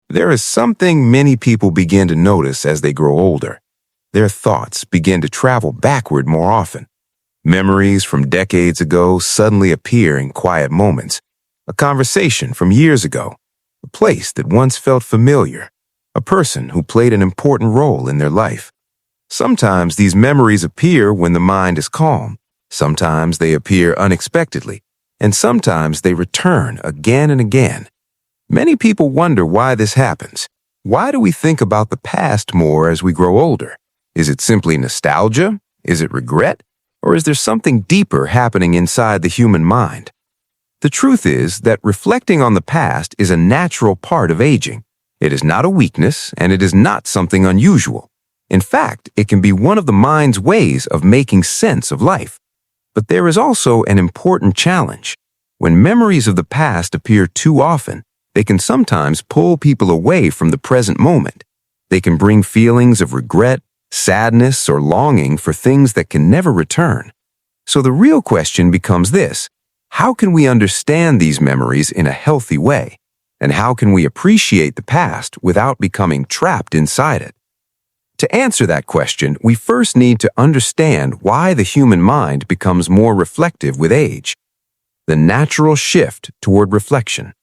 There is something many people begin to notice as they grow older. Their thoughts begin to travel backward more often. Memories from decades ago suddenly appear in quiet moments. A conversation from years ago, a place that once felt familiar, a person who played an important role in their life. Sometimes these memories appear when the mind is calm. Sometimes they appear unexpectedly, and sometimes they return again and again. Many people wonder why this happens. Why do we think about the past more as we grow older? Is it simply nostalgia? Is it regret? Or is there something deeper happening inside the human mind? The truth is that reflecting on the past is a natural part of aging. It is not a weakness, and it is not something unusual. In fact, it can be one of the mind's ways of making sense of life. But there is also an important challenge. When memories of the past appear too often, they can sometimes pull people away from the present moment. They can bring feelings of regret, sadness, or longing for things that can never return. So the real question becomes this: how can we understand these memories in a healthy way? And how can we appreciate the past without becoming trapped inside it? To answer that question, we first need to understand why the human mind becomes more reflective with age. The natural shift toward reflection.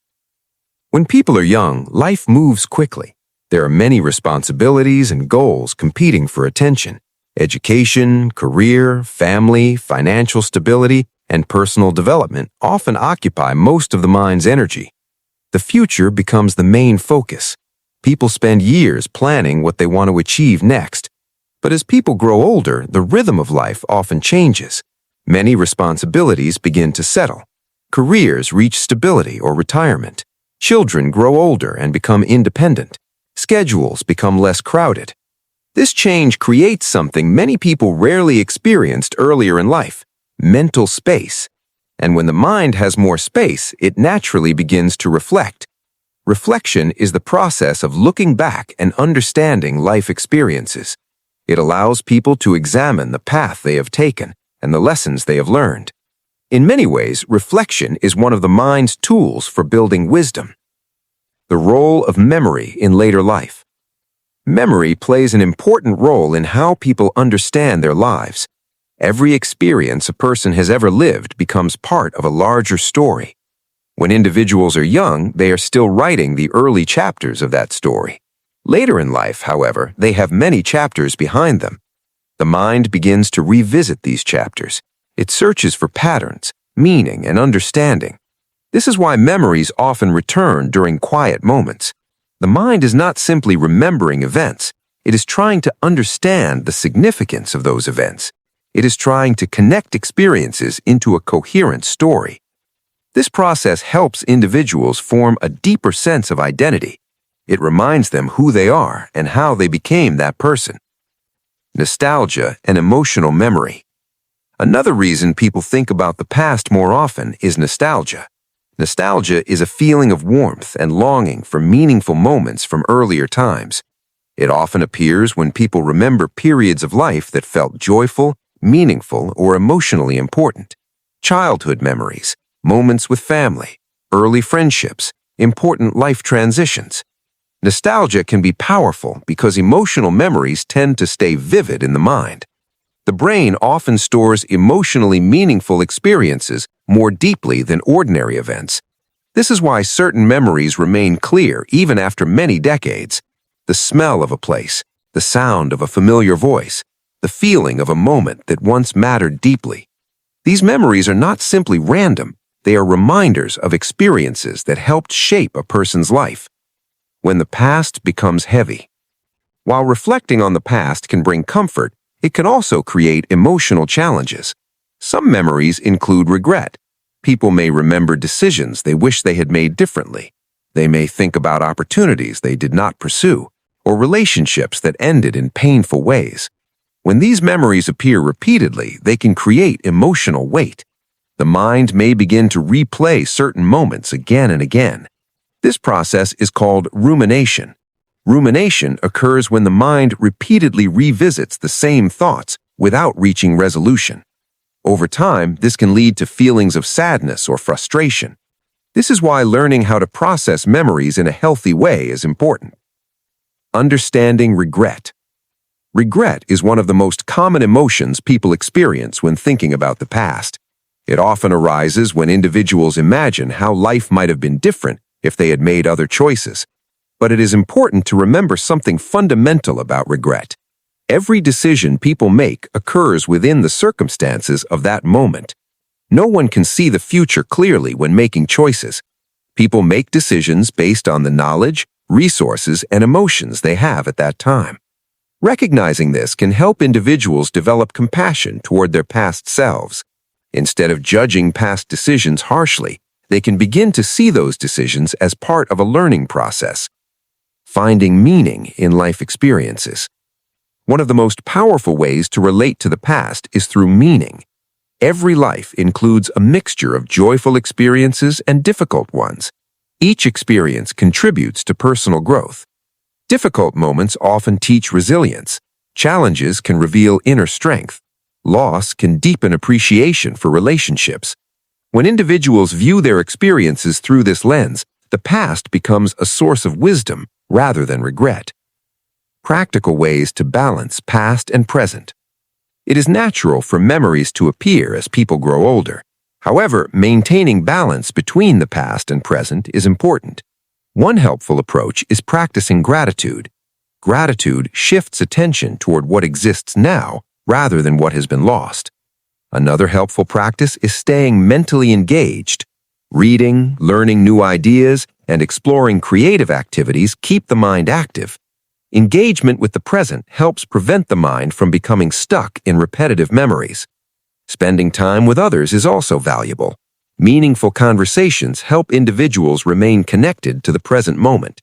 When people are young, life moves quickly. There are many responsibilities and goals competing for attention. Education, career, family, financial stability, and personal development often occupy most of the mind's energy. The future becomes the main focus. People spend years planning what they want to achieve next. But as people grow older, the rhythm of life often changes. Many responsibilities begin to settle. Careers reach stability or retirement. Children grow older and become independent. Schedules become less crowded. This change creates something many people rarely experienced earlier in life: mental space. And when the mind has more space, it naturally begins to reflect. Reflection is the process of looking back and understanding life experiences. It allows people to examine the path they have taken and the lessons they have learned. In many ways, reflection is one of the mind's tools for building wisdom. The role of memory in later life. Memory plays an important role in how people understand their lives. Every experience a person has ever lived becomes part of a larger story. When individuals are young, they are still writing the early chapters of that story. Later in life, however, they have many chapters behind them. The mind begins to revisit these chapters. It searches for patterns, meaning, and understanding. This is why memories often return during quiet moments. The mind is not simply remembering events. It is trying to understand the significance of those events. It is trying to connect experiences into a coherent story. This process helps individuals form a deeper sense of identity. It reminds them who they are and how they became that person. Nostalgia and emotional memory. Another reason people think about the past more often is nostalgia. Nostalgia is a feeling of warmth and longing for meaningful moments from earlier times. It often appears when people remember periods of life that felt joyful, meaningful, or emotionally important. Childhood memories, moments with family, early friendships, important life transitions. Nostalgia can be powerful because emotional memories tend to stay vivid in the mind. The brain often stores emotionally meaningful experiences more deeply than ordinary events. This is why certain memories remain clear even after many decades. The smell of a place, the sound of a familiar voice, the feeling of a moment that once mattered deeply. These memories are not simply random, they are reminders of experiences that helped shape a person's life. When the past becomes heavy. While reflecting on the past can bring comfort, it can also create emotional challenges. Some memories include regret. People may remember decisions they wish they had made differently. They may think about opportunities they did not pursue, or relationships that ended in painful ways. When these memories appear repeatedly, they can create emotional weight. The mind may begin to replay certain moments again and again. This process is called rumination. Rumination occurs when the mind repeatedly revisits the same thoughts without reaching resolution. Over time, this can lead to feelings of sadness or frustration. This is why learning how to process memories in a healthy way is important. Understanding regret. Regret is one of the most common emotions people experience when thinking about the past. It often arises when individuals imagine how life might have been different if they had made other choices. But it is important to remember something fundamental about regret. Every decision people make occurs within the circumstances of that moment. No one can see the future clearly when making choices. People make decisions based on the knowledge, resources, and emotions they have at that time. Recognizing this can help individuals develop compassion toward their past selves. Instead of judging past decisions harshly, they can begin to see those decisions as part of a learning process. Finding meaning in life experiences. One of the most powerful ways to relate to the past is through meaning. Every life includes a mixture of joyful experiences and difficult ones. Each experience contributes to personal growth. Difficult moments often teach resilience. Challenges can reveal inner strength. Loss can deepen appreciation for relationships. When individuals view their experiences through this lens, the past becomes a source of wisdom rather than regret. Practical ways to balance past and present. It is natural for memories to appear as people grow older. However, maintaining balance between the past and present is important. One helpful approach is practicing gratitude. Gratitude shifts attention toward what exists now rather than what has been lost. Another helpful practice is staying mentally engaged. Reading, learning new ideas, and exploring creative activities keep the mind active. Engagement with the present helps prevent the mind from becoming stuck in repetitive memories. Spending time with others is also valuable. Meaningful conversations help individuals remain connected to the present moment.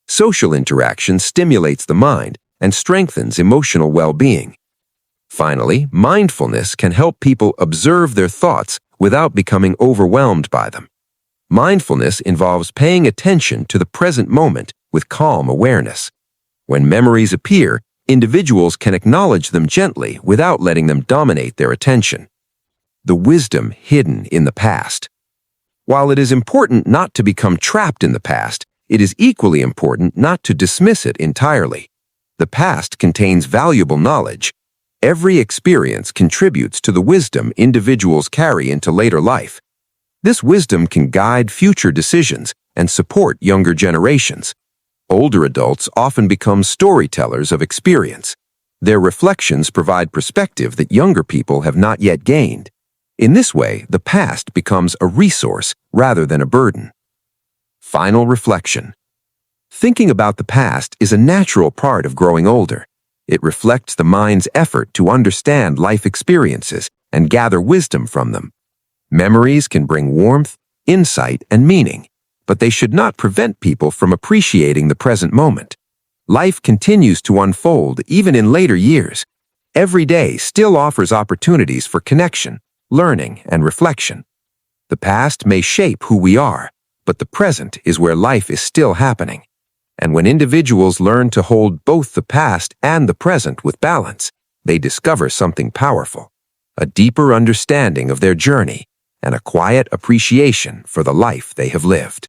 Social interaction stimulates the mind and strengthens emotional well-being. Finally, mindfulness can help people observe their thoughts without becoming overwhelmed by them. Mindfulness involves paying attention to the present moment with calm awareness. When memories appear, individuals can acknowledge them gently without letting them dominate their attention. The wisdom hidden in the past. While it is important not to become trapped in the past, it is equally important not to dismiss it entirely. The past contains valuable knowledge. Every experience contributes to the wisdom individuals carry into later life. This wisdom can guide future decisions and support younger generations. Older adults often become storytellers of experience. Their reflections provide perspective that younger people have not yet gained. In this way, the past becomes a resource rather than a burden. Final reflection. Thinking about the past is a natural part of growing older. It reflects the mind's effort to understand life experiences and gather wisdom from them. Memories can bring warmth, insight, and meaning, but they should not prevent people from appreciating the present moment. Life continues to unfold even in later years. Every day still offers opportunities for connection, learning, and reflection. The past may shape who we are, but the present is where life is still happening. And when individuals learn to hold both the past and the present with balance, they discover something powerful, a deeper understanding of their journey, and a quiet appreciation for the life they have lived.